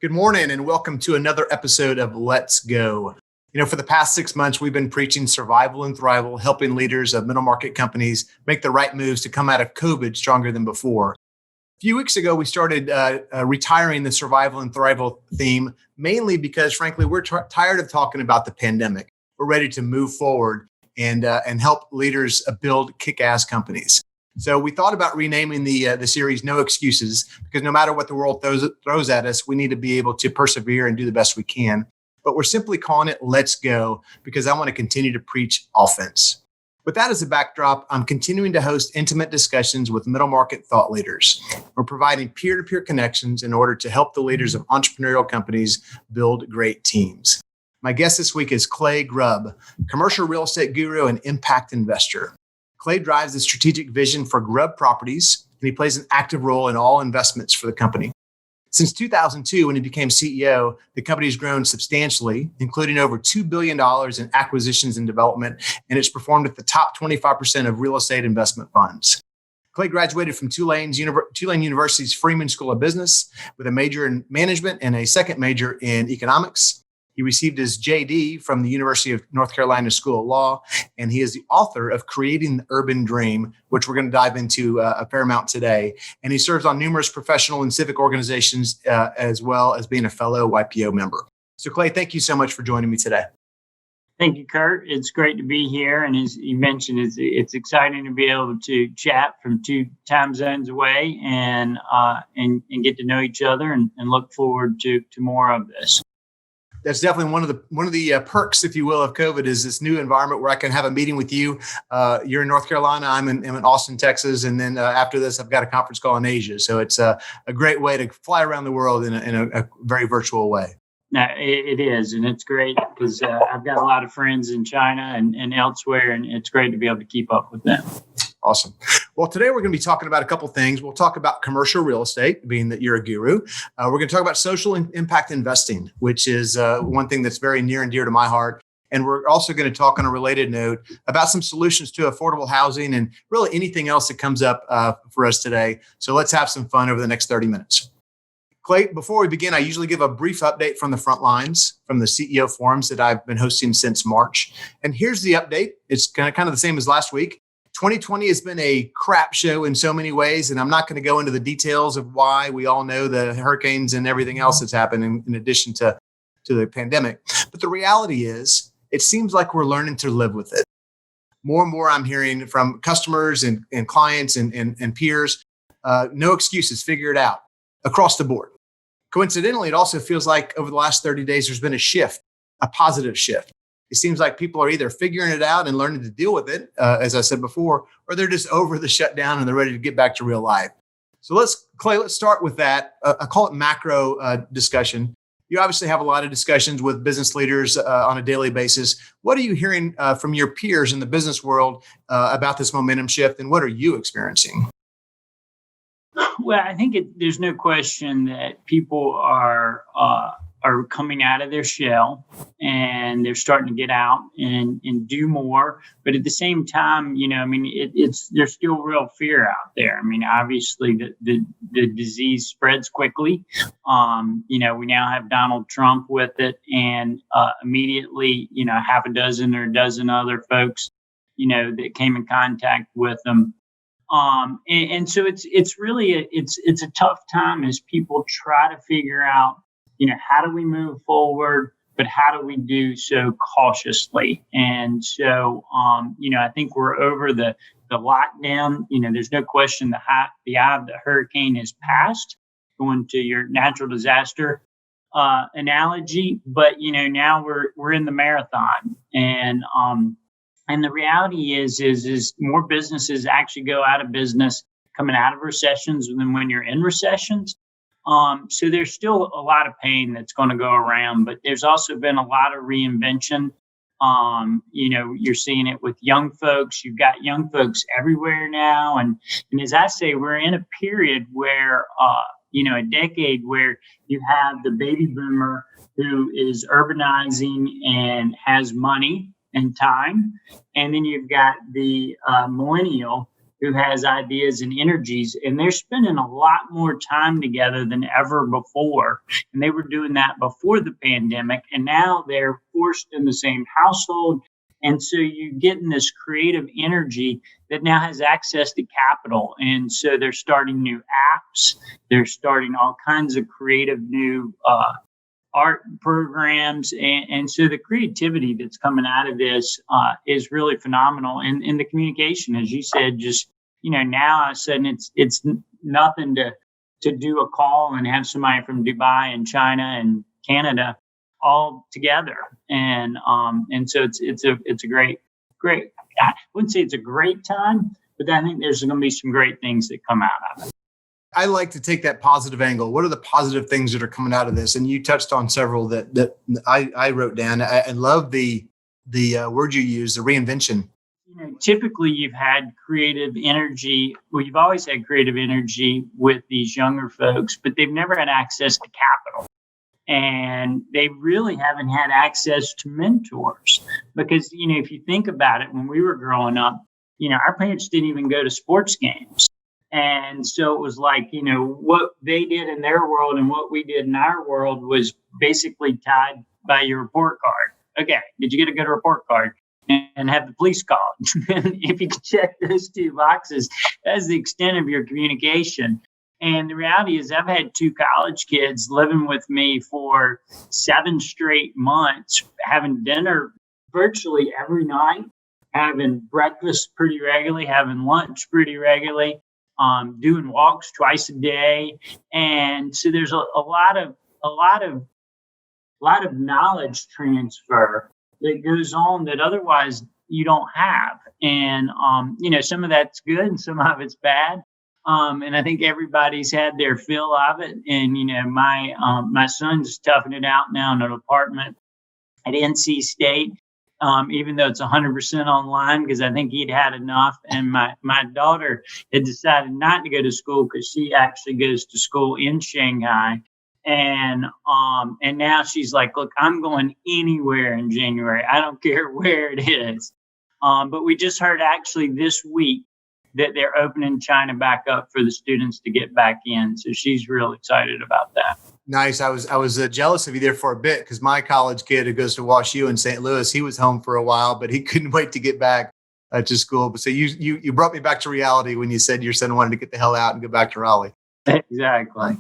Good morning and welcome to another episode of Let's Go. For the past 6 months, we've been preaching survival and thrival, helping leaders of middle market companies make the right moves to come out of COVID stronger than before. A few weeks ago, we started retiring the survival and thrival theme, mainly because, frankly, we're tired of talking about the pandemic. We're ready to move forward and help leaders build kick-ass companies. So we thought about renaming the series No Excuses, because no matter what the world throws at us, we need to be able to persevere and do the best we can. But we're simply calling it Let's Go because I want to continue to preach offense. With that as a backdrop, I'm continuing to host intimate discussions with middle market thought leaders. We're providing peer-to-peer connections in order to help the leaders of entrepreneurial companies build great teams. My guest this week is Clay Grubb, commercial real estate guru and impact investor. Clay drives the strategic vision for GRUB Properties, and he plays an active role in all investments for the company. Since 2002, when he became CEO, the company has grown substantially, including over $2 billion in acquisitions and development, and it's performed at the top 25% of real estate investment funds. Clay graduated from Tulane University's Freeman School of Business with a major in management and a second major in economics. He received his JD from the University of North Carolina School of Law, and he is the author of Creating the Urban Dream, which we're going to dive into a fair amount today. And he serves on numerous professional and civic organizations, as well as being a fellow YPO member. So, Clay, thank you so much for joining me today. Thank you, Kurt. It's great to be here. And as you mentioned, it's exciting to be able to chat from two time zones away and get to know each other and look forward to more of this. That's definitely one of the perks, if you will, of COVID is this new environment where I can have a meeting with you. You're in North Carolina, I'm in Austin, Texas, and then after this, I've got a conference call in Asia. So it's a great way to fly around the world in a very virtual way. No, it is, and it's great because I've got a lot of friends in China and elsewhere, and it's great to be able to keep up with them. Awesome. Well, today we're going to be talking about a couple things. We'll talk about commercial real estate, being that you're a guru. We're going to talk about social impact investing, which is one thing that's very near and dear to my heart. And we're also going to talk on a related note about some solutions to affordable housing and really anything else that comes up for us today. So let's have some fun over the next 30 minutes. Clay, before we begin, I usually give a brief update from the front lines from the CEO forums that I've been hosting since March. And here's the update. It's kind of the same as last week. 2020 has been a crap show in so many ways, and I'm not going to go into the details of why. We all know the hurricanes and everything else that's happened in addition to the pandemic. But the reality is, it seems like we're learning to live with it. More and more I'm hearing from customers and clients and peers, no excuses, figure it out across the board. Coincidentally, it also feels like over the last 30 days, there's been a shift, a positive shift. It seems like people are either figuring it out and learning to deal with it, as I said before, or they're just over the shutdown and they're ready to get back to real life. So let's start with that. I call it macro discussion. You obviously have a lot of discussions with business leaders on a daily basis. What are you hearing from your peers in the business world about this momentum shift, and what are you experiencing? Well, I think there's no question that people are coming out of their shell and they're starting to get out and do more. But at the same time, there's still real fear out there. I mean, obviously the disease spreads quickly. We now have Donald Trump with it, and immediately, half a dozen or a dozen other folks, that came in contact with them. And so it's really it's a tough time as people try to figure out, how do we move forward, but how do we do so cautiously? And so, I think we're over the lockdown. There's no question the eye of the hurricane is past, going to your natural disaster analogy. But, now we're in the marathon. And the reality is more businesses actually go out of business coming out of recessions than when you're in recessions. So there's still a lot of pain that's going to go around, but there's also been a lot of reinvention. You're seeing it with young folks. You've got young folks everywhere now. And as I say, we're in a period where, a decade where you have the baby boomer who is urbanizing and has money and time. And then you've got the millennial who has ideas and energies, and they're spending a lot more time together than ever before. And they were doing that before the pandemic, and now they're forced in the same household. And so you're getting this creative energy that now has access to capital. And so they're starting new apps. They're starting all kinds of creative new art programs. And so the creativity that's coming out of this is really phenomenal. And the communication, as you said, just, now all of a sudden it's nothing to do a call and have somebody from Dubai and China and Canada all together. And so it's a great, I wouldn't say it's a great time, but I think there's going to be some great things that come out of it. I like to take that positive angle. What are the positive things that are coming out of this? And you touched on several that I wrote down. I love the word you used, the reinvention. Typically you've had creative energy. Well, you've always had creative energy with these younger folks, but they've never had access to capital. And they really haven't had access to mentors because, if you think about it, when we were growing up, our parents didn't even go to sports games. And so it was like, what they did in their world and what we did in our world was basically tied by your report card. Okay, did you get a good report card? And have the police called? And if you can check those two boxes, that's the extent of your communication. And the reality is I've had 2 college kids living with me for 7 straight months, having dinner virtually every night, having breakfast pretty regularly, having lunch pretty regularly, doing walks twice a day. And so there's a lot of knowledge transfer that goes on that otherwise you don't have. And, some of that's good and some of it's bad. And I think everybody's had their fill of it. And, my son's toughing it out now in an apartment at NC State, even though it's 100% online, because I think he'd had enough. And my daughter had decided not to go to school because she actually goes to school in Shanghai. And now she's like, look, I'm going anywhere in January. I don't care where it is. But we just heard actually this week that they're opening China back up for the students to get back in. So she's real excited about that. Nice. I was jealous of you there for a bit because my college kid who goes to WashU in St. Louis, he was home for a while, but he couldn't wait to get back to school. But so you brought me back to reality when you said your son wanted to get the hell out and go back to Raleigh. Exactly.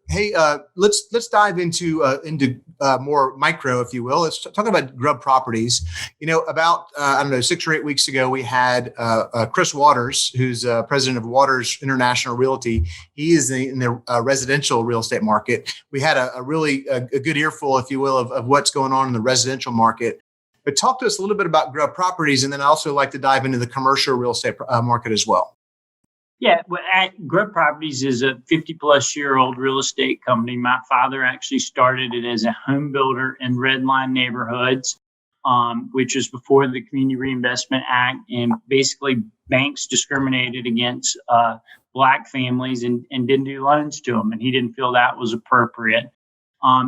Hey, let's dive into more micro, if you will. Let's talk about GRUB Properties. About 6 or 8 weeks ago, we had Chris Waters, who's president of Waters International Realty. He is in the residential real estate market. We had a really good earful, if you will, of what's going on in the residential market. But talk to us a little bit about GRUB Properties, and then I also like to dive into the commercial real estate market as well. Yeah, well, GRUB Properties is a 50-plus-year-old real estate company. My father actually started it as a home builder in redline neighborhoods, which was before the Community Reinvestment Act. And basically, banks discriminated against Black families and didn't do loans to them. And he didn't feel that was appropriate.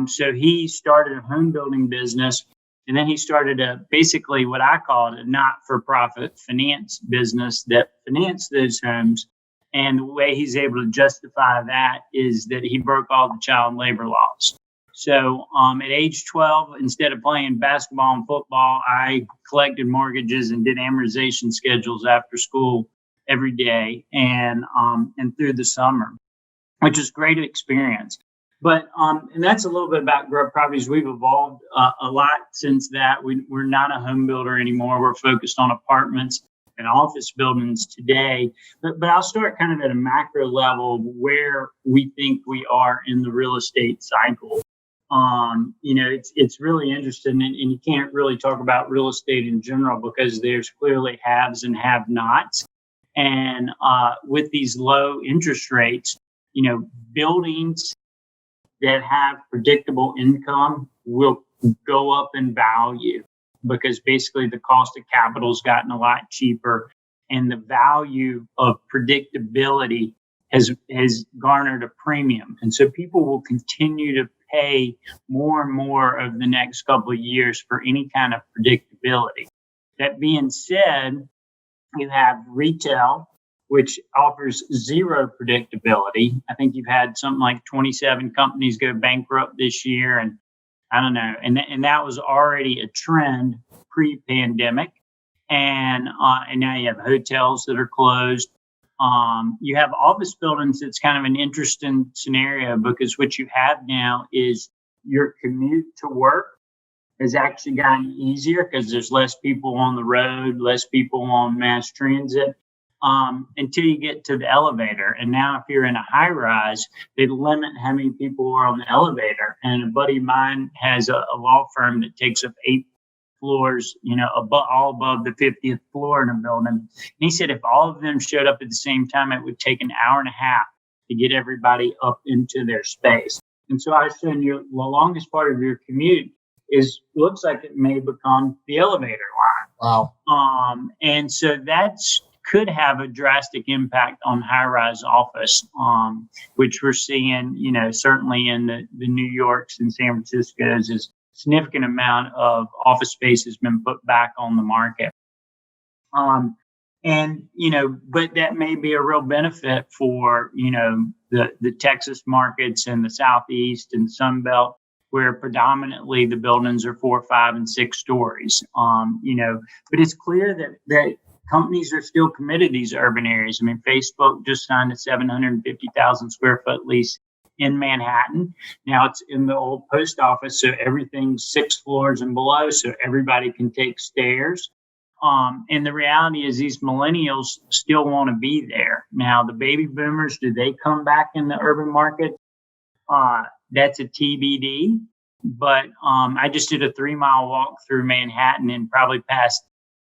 So he started a home building business. And then he started basically what I call a not-for-profit finance business that financed those homes. And the way he's able to justify that is that he broke all the child labor laws. So at age 12, instead of playing basketball and football, I collected mortgages and did amortization schedules after school every day and through the summer, which was a great experience. But and that's a little bit about GRUB Properties. We've evolved a lot since that. We're not a home builder anymore. We're focused on apartments and office buildings today. But I'll start kind of at a macro level where we think we are in the real estate cycle. It's really interesting, and you can't really talk about real estate in general because there's clearly haves and have-nots. And with these low interest rates, buildings that have predictable income will go up in value because basically the cost of capital has gotten a lot cheaper and the value of predictability has garnered a premium. And so people will continue to pay more and more over the next couple of years for any kind of predictability. That being said, You have retail, which offers zero predictability. I think you've had something like 27 companies go bankrupt this year, and I don't know, and that was already a trend pre-pandemic, and now you have hotels that are closed. You have office buildings. It's kind of an interesting scenario because what you have now is your commute to work has actually gotten easier because there's less people on the road, less people on mass transit. Until you get to the elevator. And now if you're in a high rise, they limit how many people are on the elevator. And a buddy of mine has a law firm that takes up 8 floors, all above the 50th floor in a building. And he said if all of them showed up at the same time, it would take an hour and a half to get everybody up into their space. And so I said, the longest part of your commute looks like it may become the elevator line. Wow. And so that's could have a drastic impact on high-rise office, which we're seeing, certainly in the New Yorks and San Francisco's, is significant amount of office space has been put back on the market. But that may be a real benefit for, the Texas markets and the Southeast and Sun Belt, where predominantly the buildings are 4, 5, and 6 stories. But it's clear that companies are still committed to these urban areas. I mean, Facebook just signed a 750,000 square foot lease in Manhattan. Now it's in the old post office, so everything's 6 floors and below, so everybody can take stairs. And the reality is these millennials still want to be there. Now, the baby boomers, do they come back in the urban market? That's a TBD. But I just did a 3-mile walk through Manhattan and probably passed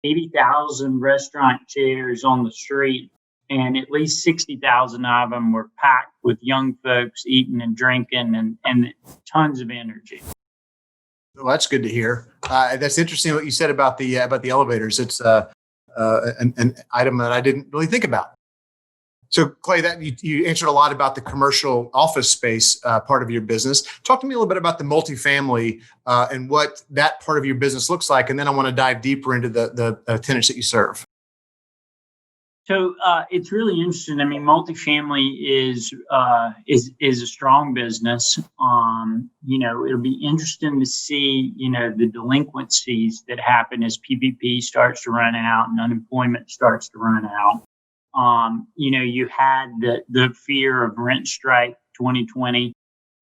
80,000 restaurant chairs on the street, and at least 60,000 of them were packed with young folks eating and drinking and tons of energy. Well, that's good to hear. That's interesting what you said about the elevators. It's an item that I didn't really think about. So, Clay, that you answered a lot about the commercial office space part of your business. Talk to me a little bit about the multifamily and what that part of your business looks like, and then I want to dive deeper into the tenants that you serve. So it's really interesting. I mean, multifamily is a strong business. It'll be interesting to see the delinquencies that happen as PPP starts to run out and unemployment starts to run out. You had the fear of rent strike 2020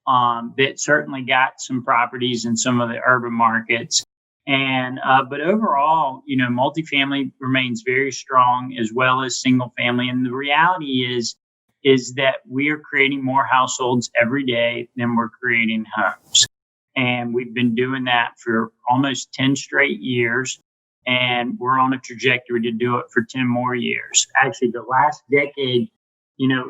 that certainly got some properties in some of the urban markets. And but overall, multifamily remains very strong as well as single family. And the reality is that we are creating more households every day than we're creating homes. And we've been doing that for almost 10 straight years. And we're on a trajectory to do it for 10 more years. Actually, the last decade,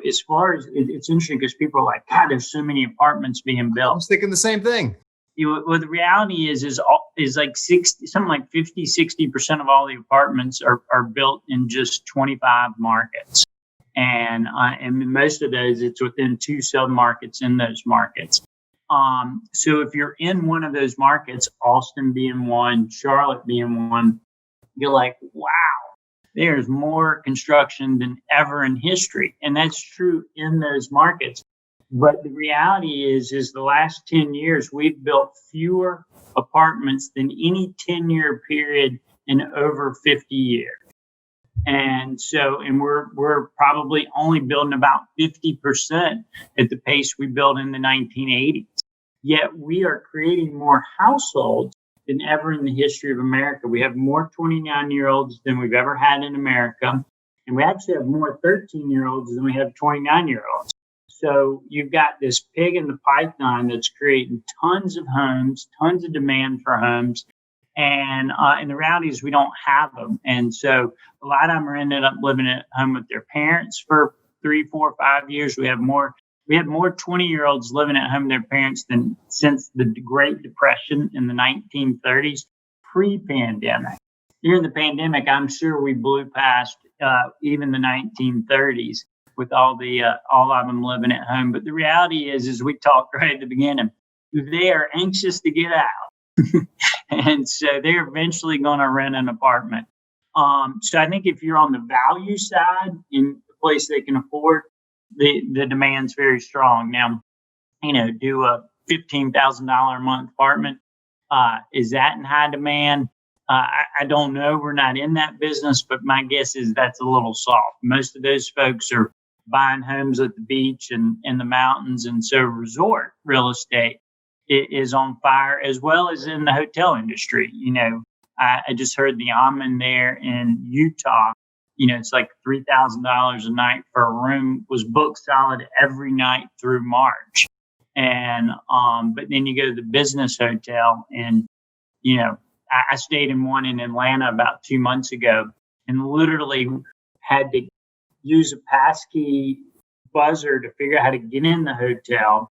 as far as it's interesting because people are like, God, there's so many apartments being built. I was thinking the same thing. Well, the reality is like 60% of all the apartments are built in just 25 markets. And most of those, it's within 2 sub-markets in those markets. So if you're in one of those markets, Austin being one, Charlotte being one, you're like, wow, there's more construction than ever in history. And that's true in those markets. But the reality is the last 10 years, we've built fewer apartments than any 10-year period in over 50 years. And we're probably only building about 50% at the pace we built in the 1980s. Yet we are creating more households than ever in the history of America. We have more 29-year-olds than we've ever had in America. And we actually have more 13-year-olds than we have 29-year-olds. So you've got this pig in the python that's creating tons of homes, tons of demand for homes. And the reality is we don't have them. And so a lot of them are ended up living at home with their parents for 3, 4, 5 years. We have more 20-year-olds living at home with their parents than since the Great Depression in the 1930s, pre-pandemic. During the pandemic, I'm sure we blew past even the 1930s with all of them living at home. But the reality is, as we talked right at the beginning, they are anxious to get out. And so they're eventually going to rent an apartment. So I think if you're on the value side in a place they can afford, the demand's very strong. Now, do a $15,000 a month apartment. Is that in high demand? I don't know. We're not in that business, but my guess is that's a little soft. Most of those folks are buying homes at the beach and in the mountains. And so resort real estate is on fire, as well as in the hotel industry. I just heard the Amen there in Utah. It's like $3,000 a night for a room was booked solid every night through March. And but then you go to the business hotel, and I stayed in one in Atlanta about 2 months ago, and literally had to use a passkey buzzer to figure out how to get in the hotel.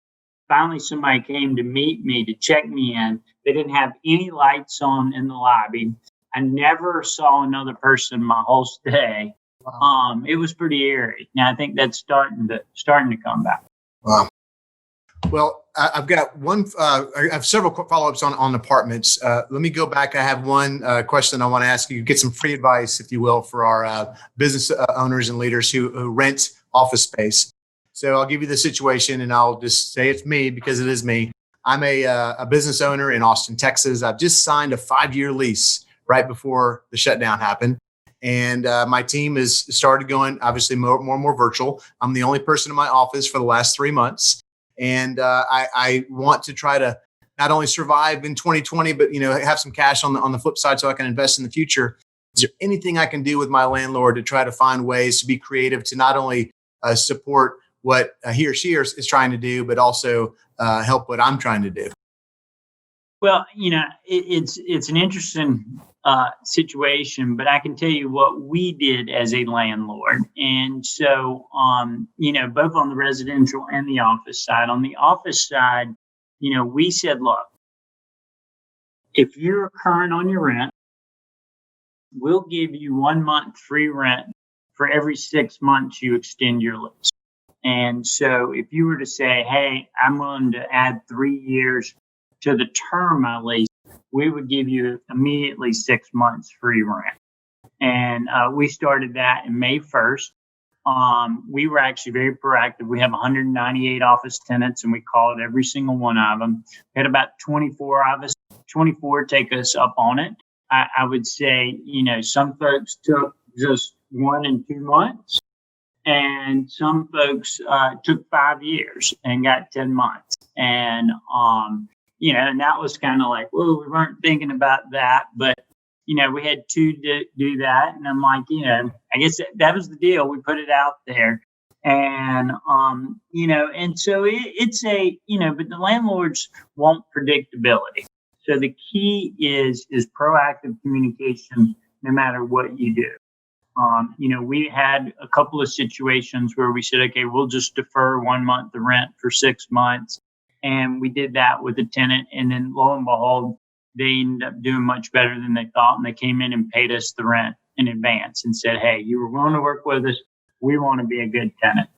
Finally, somebody came to meet me to check me in. They didn't have any lights on in the lobby. I never saw another person my whole stay. Wow. It was pretty eerie. Now I think that's starting to come back. Wow. Well, I've got one. I have several follow-ups on apartments. Let me go back. I have one question I want to ask you. Get some free advice, if you will, for our business owners and leaders who rent office space. So I'll give you the situation, and I'll just say it's me because it is me. I'm a business owner in Austin, Texas. I've just signed a 5-year lease right before the shutdown happened. And my team has started going, obviously, more and more virtual. I'm the only person in my office for the last 3 months. And I want to try to not only survive in 2020, but have some cash on the flip side so I can invest in the future. Is there anything I can do with my landlord to try to find ways to be creative to not only support what he or she is trying to do, but also help what I'm trying to do? Well, it's an interesting situation, but I can tell you what we did as a landlord. And so, both on the residential and the office side. On the office side, we said, look, if you're current on your rent, we'll give you 1 month free rent for every 6 months you extend your lease. And so if you were to say, hey, I'm willing to add 3 years to the term of my lease, we would give you immediately 6 months free rent. And we started that in May 1st. We were actually very proactive. We have 198 office tenants, and we called every single one of them. We had about 24 of us, 24 take us up on it. I would say, some folks took just 1 and 2 months. And some folks took 5 years and got 10 months. And, and that was kind of like, well, we weren't thinking about that. But, we had to do that. And I'm like, I guess that was the deal. We put it out there. And, and so it's but the landlords want predictability. So the key is proactive communication no matter what you do. We had a couple of situations where we said, okay, we'll just defer 1 month the rent for 6 months. And we did that with a tenant. And then lo and behold, they ended up doing much better than they thought. And they came in and paid us the rent in advance and said, hey, you were willing to work with us. We want to be a good tenant.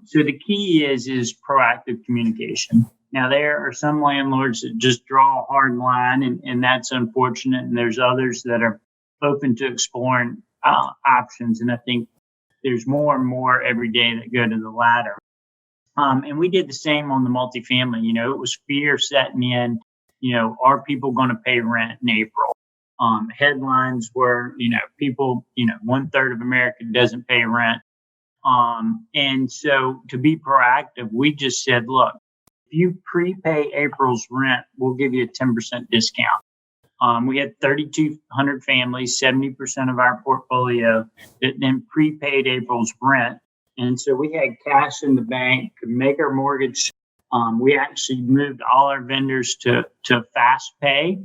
So the key is proactive communication. Now, there are some landlords that just draw a hard line, and that's unfortunate. And there's others that are open to exploring options. And I think there's more and more every day that go to the latter. And we did the same on the multifamily. It was fear setting in. Are people going to pay rent in April? Headlines were, people, 1/3 of America doesn't pay rent. And so to be proactive, we just said, look, if you prepay April's rent, we'll give you a 10% discount. We had 3,200 families, 70% of our portfolio that then prepaid April's rent. And so we had cash in the bank, could make our mortgage. We actually moved all our vendors to fast pay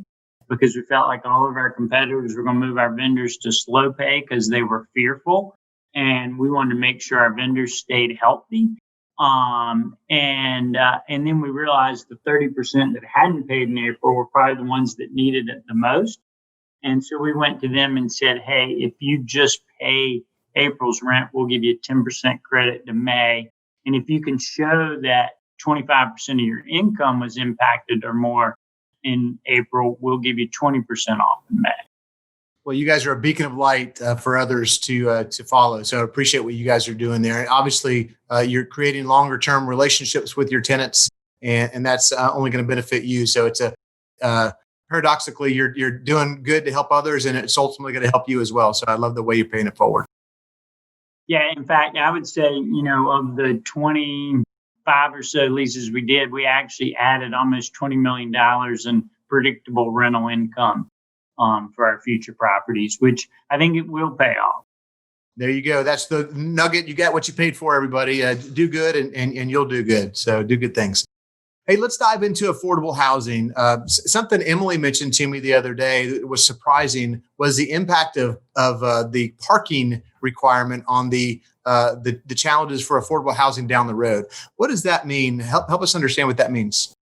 because we felt like all of our competitors were going to move our vendors to slow pay because they were fearful. And we wanted to make sure our vendors stayed healthy. And then we realized the 30% that hadn't paid in April were probably the ones that needed it the most. And so we went to them and said, hey, if you just pay April's rent, we'll give you a 10% credit to May. And if you can show that 25% of your income was impacted or more in April, we'll give you 20% off in May. Well, you guys are a beacon of light for others to follow. So I appreciate what you guys are doing there. And obviously, you're creating longer term relationships with your tenants, and that's only going to benefit you. So it's paradoxically, you're doing good to help others, and it's ultimately going to help you as well. So I love the way you're paying it forward. Yeah, in fact, I would say, of the 25 or so leases we did, we actually added almost $20 million in predictable rental income for our future properties, which I think it will pay off. There you go. That's the nugget. You got what you paid for, everybody. Do good and you'll do good. So do good things. Hey, let's dive into affordable housing. Something Emily mentioned to me the other day that was surprising was the impact of the parking requirement on the challenges for affordable housing down the road. What does that mean? Help us understand what that means.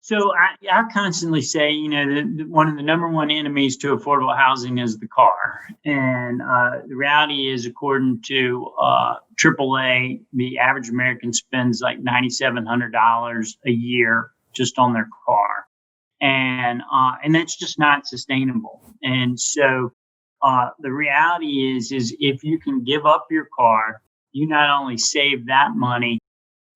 So I constantly say, one of the number one enemies to affordable housing is the car. And the reality is, according to AAA, the average American spends like $9,700 a year just on their car. And that's just not sustainable. And so the reality is if you can give up your car, you not only save that money,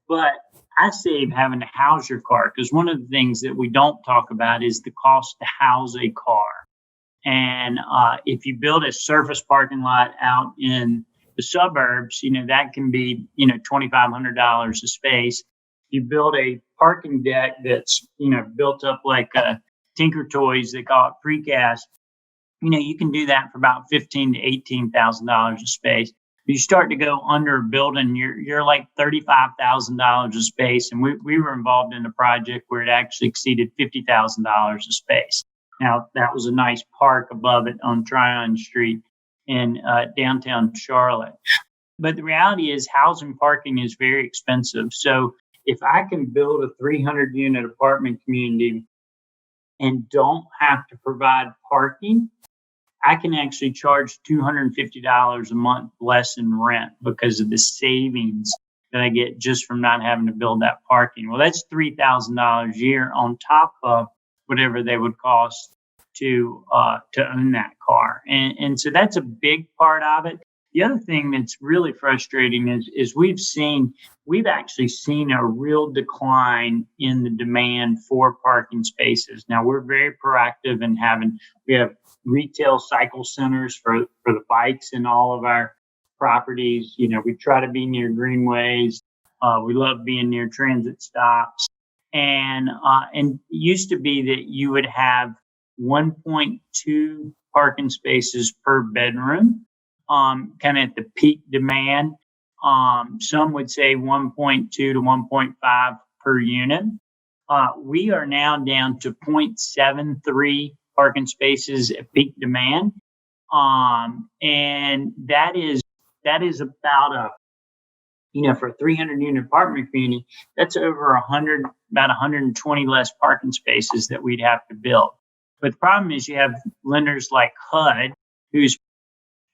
but I save having to house your car, because one of the things that we don't talk about is the cost to house a car. And if you build a surface parking lot out in the suburbs, that can be, $2,500 a space. You build a parking deck that's, built up like Tinker Toys, they call it precast. You can do that for about $15,000 to $18,000 a space. You start to go under a building, you're like $35,000 a space. And we were involved in a project where it actually exceeded $50,000 a space. Now, that was a nice park above it on Tryon Street in downtown Charlotte. But the reality is housing parking is very expensive. So if I can build a 300-unit apartment community and don't have to provide parking, I can actually charge $250 a month less in rent because of the savings that I get just from not having to build that parking. Well, that's $3,000 a year on top of whatever they would cost to own that car. And so that's a big part of it. The other thing that's really frustrating is we've actually seen a real decline in the demand for parking spaces. Now, we're very proactive in we have retail cycle centers for the bikes in all of our properties. We try to be near greenways. We love being near transit stops. And it used to be that you would have 1.2 parking spaces per bedroom, kind of at the peak demand. Some would say 1.2 to 1.5 per unit. We are now down to 0.73 parking spaces at peak demand. And that is about for a 300 unit apartment community, that's over about 120 less parking spaces that we'd have to build. But the problem is you have lenders like HUD, who's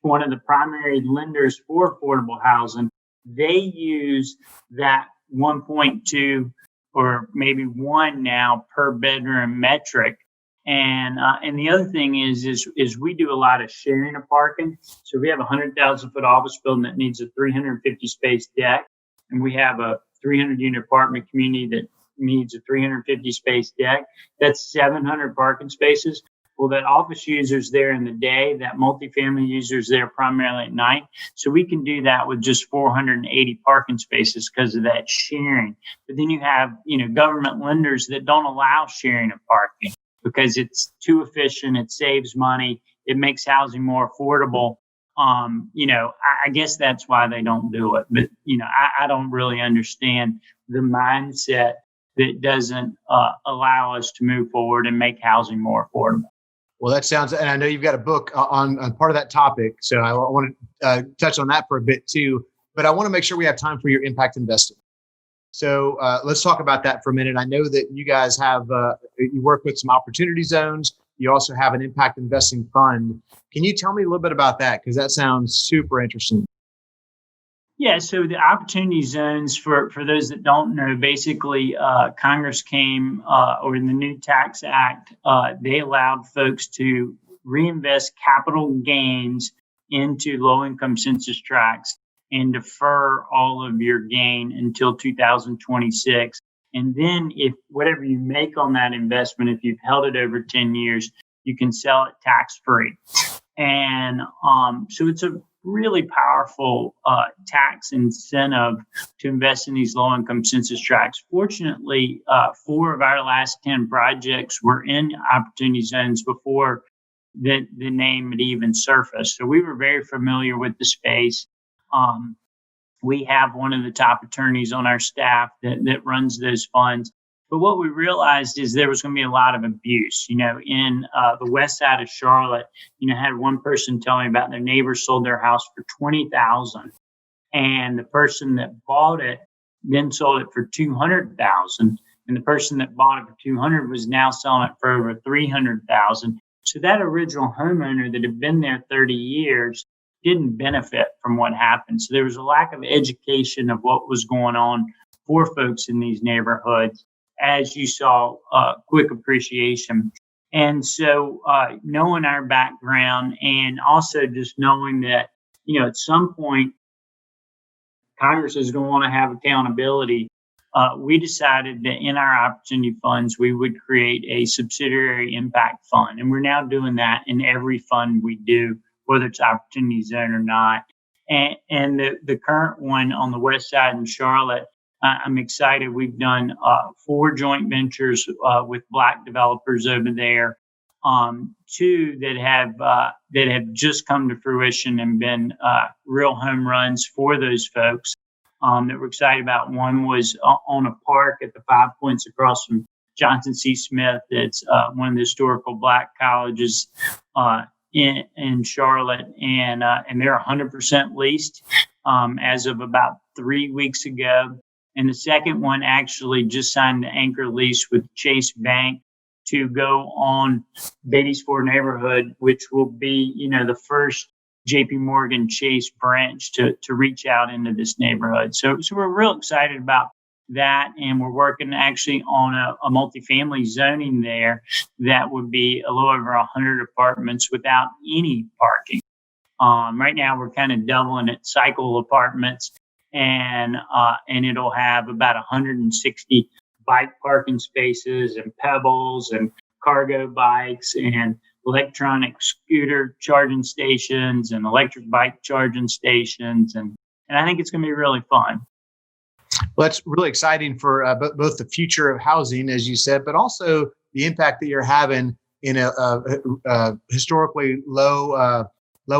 one of the primary lenders for affordable housing. They use that 1.2 or maybe 1 now per bedroom metric. And the other thing is we do a lot of sharing of parking. So we have a 100,000 foot office building that needs a 350 space deck, and we have a 300 unit apartment community that needs a 350 space deck. That's 700 parking spaces. Well, that office user's there in the day, that multifamily user's there primarily at night. So we can do that with just 480 parking spaces because of that sharing. But then you have, government lenders that don't allow sharing of parking because it's too efficient. It saves money. It makes housing more affordable. I guess that's why they don't do it. But, I don't really understand the mindset that doesn't allow us to move forward and make housing more affordable. Well, that sounds, and I know you've got a book on part of that topic, so I want to touch on that for a bit too, but I want to make sure we have time for your impact investing. So let's talk about that for a minute. I know that you guys have, you work with some opportunity zones. You also have an impact investing fund. Can you tell me a little bit about that? Because that sounds super interesting. Yeah, so the opportunity zones, for those that don't know, basically Congress came, or in the new tax act, they allowed folks to reinvest capital gains into low-income census tracts and defer all of your gain until 2026. And then if whatever you make on that investment, if you've held it over 10 years, you can sell it tax-free. And so it's a really powerful tax incentive to invest in these low-income census tracts. Fortunately, 4 of our last 10 projects were in opportunity zones before the name had even surfaced. So we were very familiar with the space. We have one of the top attorneys on our staff that runs those funds. But what we realized is there was going to be a lot of abuse. In the west side of Charlotte, I had one person tell me about their neighbor sold their house for $20,000, and the person that bought it then sold it for $200,000, and the person that bought it for $200,000 was now selling it for over $300,000. So that original homeowner that had been there 30 years didn't benefit from what happened. So there was a lack of education of what was going on for folks in these neighborhoods, as you saw quick appreciation. And so knowing our background and also just knowing that, at some point, Congress is going to want to have accountability, we decided that in our opportunity funds, we would create a subsidiary impact fund. And we're now doing that in every fund we do, whether it's opportunity zone or not. And the current one on the west side in Charlotte, I'm excited. We've done 4 joint ventures with Black developers over there, 2 that have just come to fruition and been real home runs for those folks that we're excited about. One was on a park at the 5 Points across from Johnson C. Smith. It's one of the historical Black colleges in Charlotte, and they're 100% leased as of about 3 weeks ago. And the second one actually just signed the anchor lease with Chase Bank to go on Beatty's Ford neighborhood, which will be, the first JP Morgan Chase branch to reach out into this neighborhood. So we're real excited about that. And we're working actually on a multifamily zoning there that would be a little over 100 apartments without any parking. Right now, we're kind of doubling it, cycle apartments. And it'll have about 160 bike parking spaces and pebbles and cargo bikes and electronic scooter charging stations and electric bike charging stations. And I think it's going to be really fun. Well, that's really exciting for both the future of housing, as you said, but also the impact that you're having in a historically low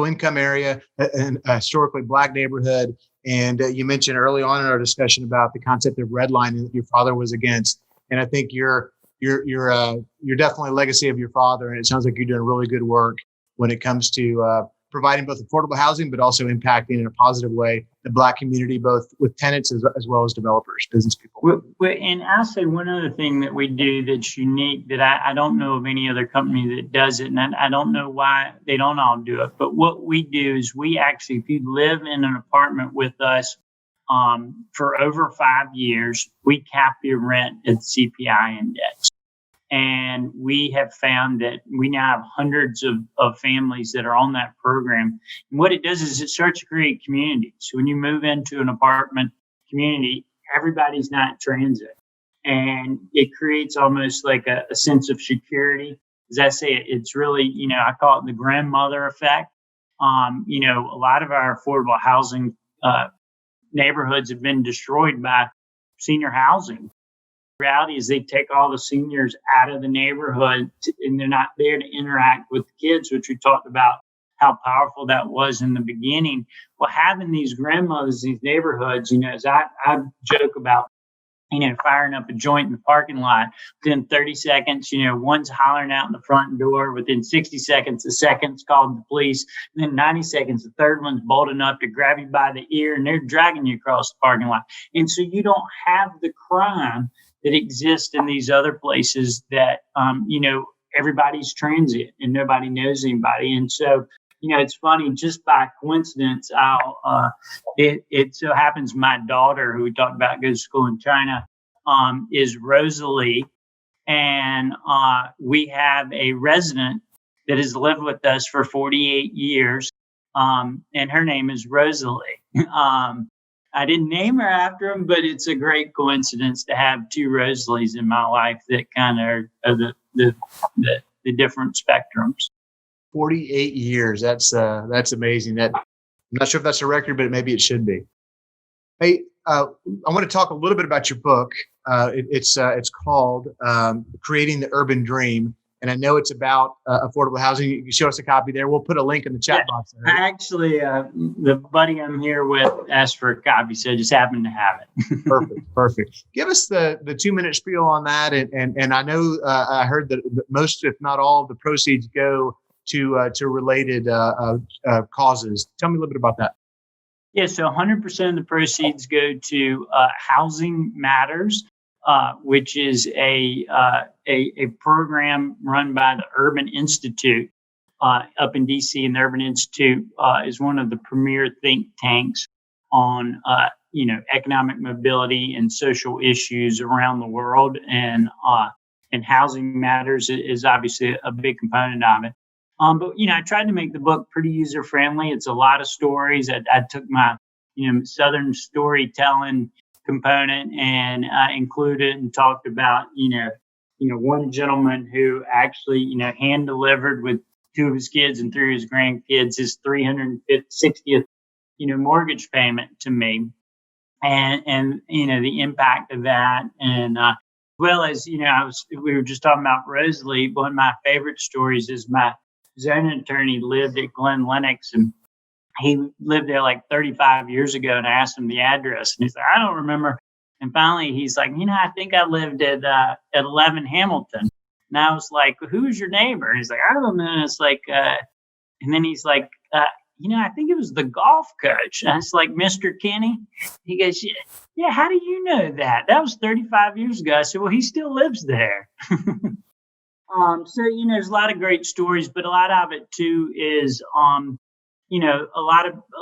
income area, and a historically Black neighborhood. And you mentioned early on in our discussion about the concept of redlining that your father was against. And I think you're definitely a legacy of your father. And it sounds like you're doing really good work when it comes to providing both affordable housing, but also impacting in a positive way the Black community, both with tenants as well as developers, business people. And I'll say one other thing that we do that's unique that I don't know of any other company that does it, and I don't know why they don't all do it. But what we do is we actually, if you live in an apartment with us for over 5 years, we cap your rent at the CPI index. And we have found that we now have hundreds of families that are on that program. And what it does is it starts to create community. So when you move into an apartment community, everybody's not transit. And it creates almost like a sense of security. As I say, it's really, I call it the grandmother effect. A lot of our affordable housing neighborhoods have been destroyed by senior housing. Reality is they take all the seniors out of the neighborhood and they're not there to interact with the kids, which we talked about how powerful that was in the beginning. Well, having these grandmothers in these neighborhoods, as I joke about, firing up a joint in the parking lot within 30 seconds, one's hollering out in the front door. Within 60 seconds, the second's called the police. And then 90 seconds, the third one's bold enough to grab you by the ear and they're dragging you across the parking lot. And so you don't have the crime that exist in these other places that, everybody's transient and nobody knows anybody. And so, it's funny, just by coincidence, it so happens my daughter, who we talked about, goes to school in China, is Rosalie. And we have a resident that has lived with us for 48 years. And her name is Rosalie. I didn't name her after him, but it's a great coincidence to have two Rosalies in my life that kind of are the different spectrums. 48 years. That's amazing. I'm not sure if that's a record, but maybe it should be. Hey, I want to talk a little bit about your book. It's called Creating the Urban Dream. And I know it's about affordable housing. You can show us a copy there. We'll put a link in the chat box. Actually, the buddy I'm here with asked for a copy, so I just happened to have it. Perfect. Give us the 2-minute spiel on that. And I know I heard that most, if not all, of the proceeds go to related causes. Tell me a little bit about that. Yeah, so 100% of the proceeds go to Housing Matters, which is a program run by the Urban Institute up in DC. And the Urban Institute is one of the premier think tanks on economic mobility and social issues around the world. And Housing Matters is obviously a big component of it. But I tried to make the book pretty user friendly. It's a lot of stories. I took my Southern storytelling component and included and talked about one gentleman who actually hand delivered with 2 of his kids and 3 of his grandkids his 360th mortgage payment to me, and the impact of that, and as well as we were just talking about Rosalie. One of my favorite stories is my zoning attorney lived at Glen Lennox, and he lived there like 35 years ago, and I asked him the address, and he's like, I don't remember. And finally, he's like, I think I lived at 11 Hamilton. And I was like, who's your neighbor? And he's like, I don't know. And it's like, and then he's like, I think it was the golf coach. And I was like, Mr. Kenny? He goes, yeah, how do you know that? That was 35 years ago. I said, well, he still lives there. So, there's a lot of great stories, but a lot of it too is, a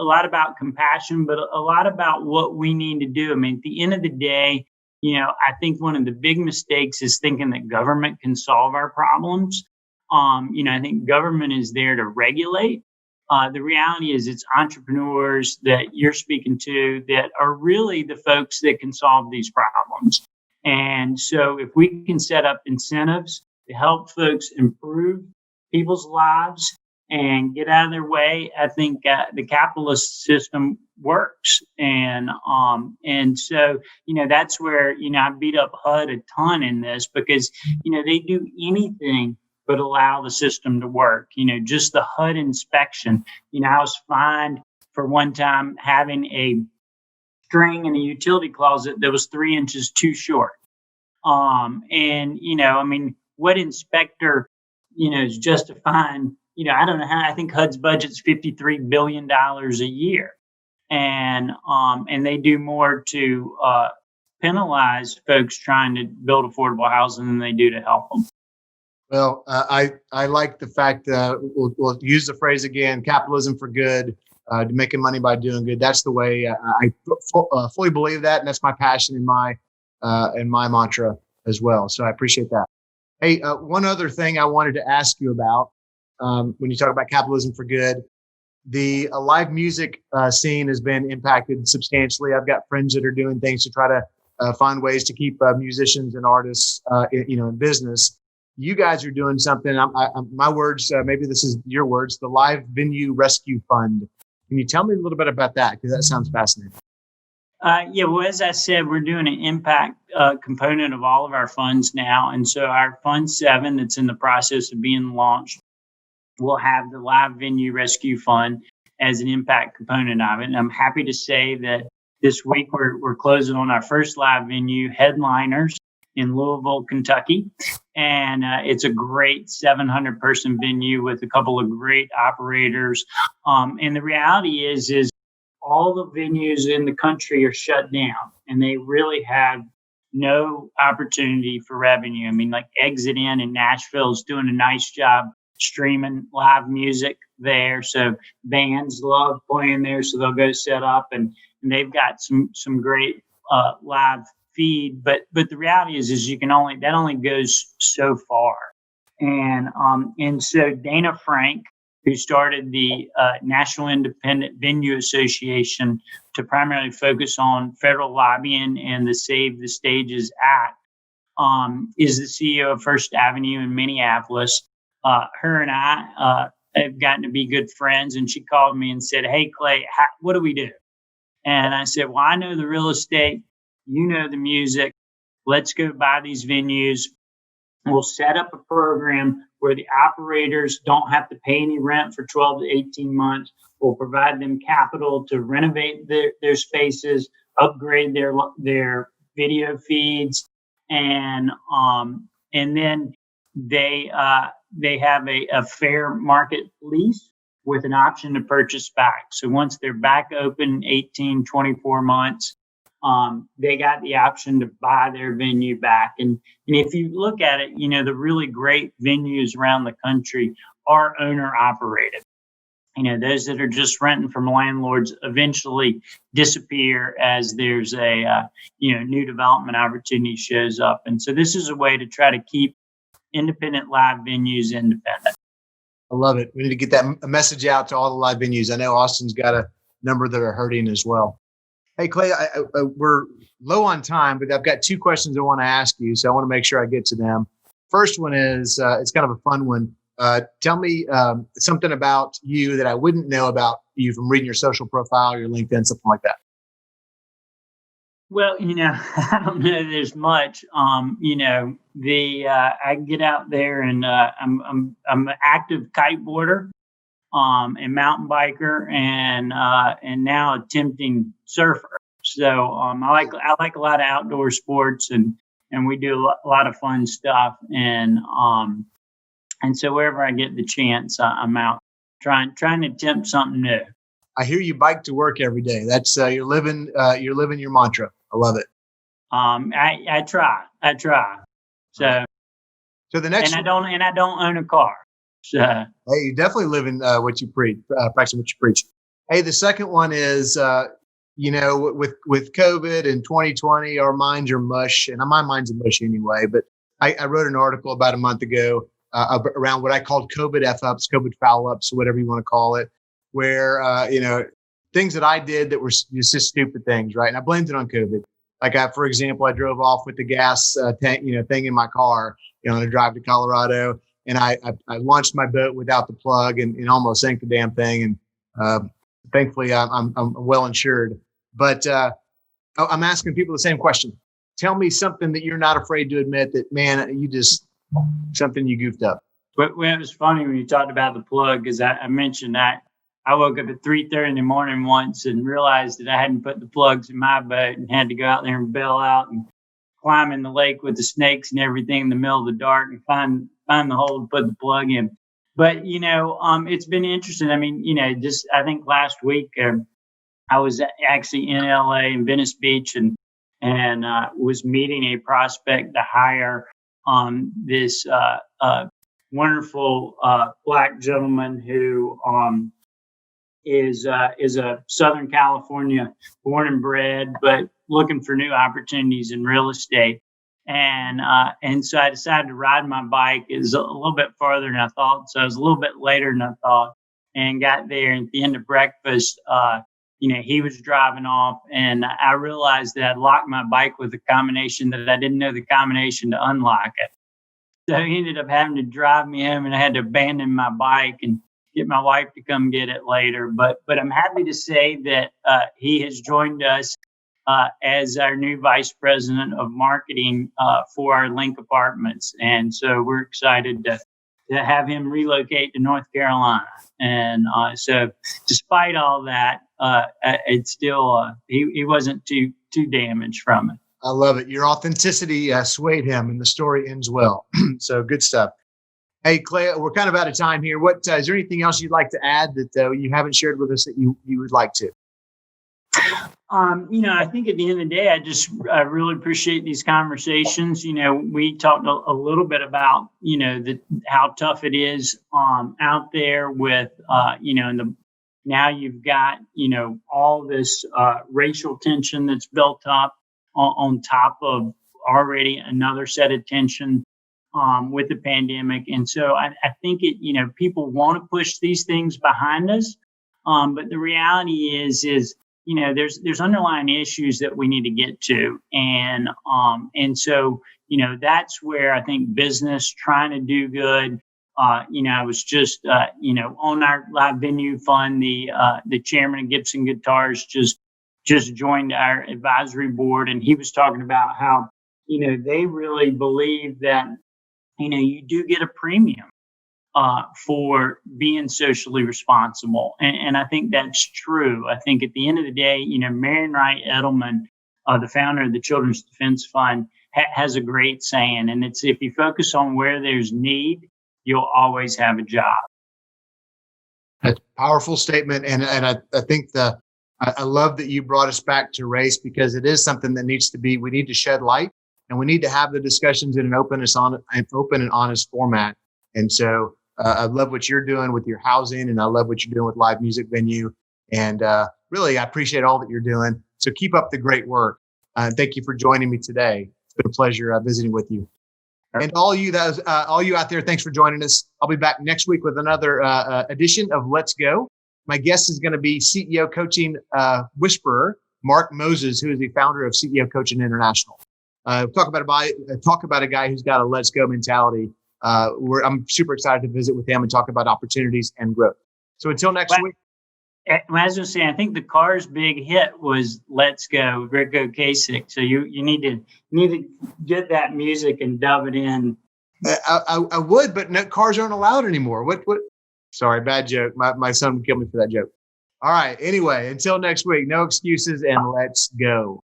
lot about compassion, but a lot about what we need to do. I mean, at the end of the day, I think one of the big mistakes is thinking that government can solve our problems. I think government is there to regulate. The reality is it's entrepreneurs that you're speaking to that are really the folks that can solve these problems. And so if we can set up incentives to help folks improve people's lives and get out of their way, I think the capitalist system works. And so, that's where, I beat up HUD a ton in this because, they do anything but allow the system to work. Just the HUD inspection. I was fined for one time having a string in a utility closet that was 3 inches too short. What inspector, is justifying, I don't know how. I think HUD's budget's $53 billion a year. And they do more to penalize folks trying to build affordable housing than they do to help them. Well, I like the fact that we'll use the phrase again, capitalism for good, to making money by doing good. That's the way I fully believe that. And that's my passion in my mantra as well. So I appreciate that. Hey, one other thing I wanted to ask you about when you talk about capitalism for good, the live music scene has been impacted substantially. I've got friends that are doing things to try to find ways to keep musicians and artists, in business. You guys are doing something. My words, maybe this is your words, the Live Venue Rescue Fund. Can you tell me a little bit about that? Because that sounds fascinating. Well, as I said, we're doing an impact component of all of our funds now. And so our Fund 7 that's in the process of being launched will have the Live Venue Rescue Fund as an impact component of it. And I'm happy to say that this week we're closing on our first live venue, Headliners, in Louisville, Kentucky. And it's a great 700-person venue with a couple of great operators. And the reality is all the venues in the country are shut down, and they really have no opportunity for revenue. I mean, like Exit in Nashville is doing a nice job streaming live music there. So bands love playing there, so they'll go set up, and they've got some great live feed. But the reality is that only goes so far. And so Dana Frank, who started the National Independent Venue Association to primarily focus on federal lobbying and the Save the Stages Act, is the CEO of First Avenue in Minneapolis. Her and I have gotten to be good friends, and she called me and said, "Hey, Clay, what do we do?" And I said, "Well, I know the real estate, you know the music. Let's go buy these venues. We'll set up a program where the operators don't have to pay any rent for 12 to 18 months. We'll provide them capital to renovate their spaces, upgrade their video feeds, and then they have a fair market lease with an option to purchase back. So once they're back open 18, 24 months, they got the option to buy their venue back. And if you look at it, the really great venues around the country are owner operated. Those that are just renting from landlords eventually disappear as there's a new development opportunity shows up. And so this is a way to try to keep independent live venues independent. I love it. We need to get that message out to all the live venues. I know Austin's got a number that are hurting as well. Hey, Clay, we're low on time, but I've got two questions I want to ask you, so I want to make sure I get to them. First one is, it's kind of a fun one. Tell me something about you that I wouldn't know about you from reading your social profile, your LinkedIn, something like that. Well, I don't know there's much. I get out there and I'm an active kiteboarder, and mountain biker, and now attempting surfer. So I like a lot of outdoor sports, and we do a lot of fun stuff. And so wherever I get the chance, I'm out trying to attempt something new. I hear you bike to work every day. That's you're living your mantra. I love it. I try. So the next, and I don't own a car. So hey, you definitely live in what you preach, practicing what you preach. Hey, the second one is, with COVID and 2020, our minds are mush, and my mind's mush anyway. But I wrote an article about a month ago around what I called COVID F-ups, COVID foul-ups, whatever you want to call it, where, things that I did that were just stupid things, right? And I blamed it on COVID. Like, for example, I drove off with the gas tank, thing in my car, on a drive to Colorado. And I launched my boat without the plug and almost sank the damn thing. And thankfully, I'm well insured. But I'm asking people the same question. Tell me something that you're not afraid to admit that, man, something you goofed up. But it was funny when you talked about the plug, because I mentioned that I woke up at 3:30 in the morning once and realized that I hadn't put the plugs in my boat and had to go out there and bail out and climb in the lake with the snakes and everything in the middle of the dark and find the hole to put the plug in. But, it's been interesting. I mean, I think last week I was actually in LA in Venice Beach and was meeting a prospect to hire this wonderful Black gentleman who is a Southern California born and bred, but looking for new opportunities in real estate. And so I decided to ride my bike. It was a little bit farther than I thought. So I was a little bit later than I thought, and got there. And at the end of breakfast, he was driving off, and I realized that I'd locked my bike with a combination that I didn't know the combination to unlock it. So he ended up having to drive me home, and I had to abandon my bike and get my wife to come get it later. But I'm happy to say that he has joined us as our new vice president of marketing for our Link Apartments. And so we're excited to have him relocate to North Carolina. And so despite all that, it's still, he wasn't too damaged from it. I love it. Your authenticity swayed him, and the story ends well. So good stuff. Hey, Clay, we're kind of out of time here. What is there anything else you'd like to add that you haven't shared with us that you would like to? I think at the end of the day, I really appreciate these conversations. We talked a little bit about, how tough it is out there with, now you've got, all this racial tension that's built up on top of already another set of tension with the pandemic. And so I think people want to push these things behind us. But the reality is, there's underlying issues that we need to get to. And so, that's where I think business trying to do good. I was just, on our live venue fund, the chairman of Gibson Guitars just joined our advisory board, and he was talking about how, they really believe that, you do get a premium for being socially responsible. And I think that's true. I think at the end of the day, Marion Wright Edelman, the founder of the Children's Defense Fund, has a great saying, and it's, if you focus on where there's need, you'll always have a job. That's a powerful statement. And I think I love that you brought us back to race, because it is something that we need to shed light, and we need to have the discussions in an open and honest format. And so I love what you're doing with your housing, and I love what you're doing with live music venue. And really, I appreciate all that you're doing. So keep up the great work. Thank you for joining me today. It's been a pleasure visiting with you. And all you out there, thanks for joining us. I'll be back next week with another edition of Let's Go. My guest is going to be CEO Coaching whisperer Mark Moses, who is the founder of CEO Coaching International. Talk about a guy who's got a Let's Go mentality. I'm super excited to visit with him and talk about opportunities and growth. So until next week. As I was saying, I think the Cars' big hit was "Let's Go," Rico Kasich. So you need to get that music and dub it in. I would, but no, cars aren't allowed anymore. What? Sorry, bad joke. My son would kill me for that joke. All right. Anyway, until next week, no excuses, and let's go.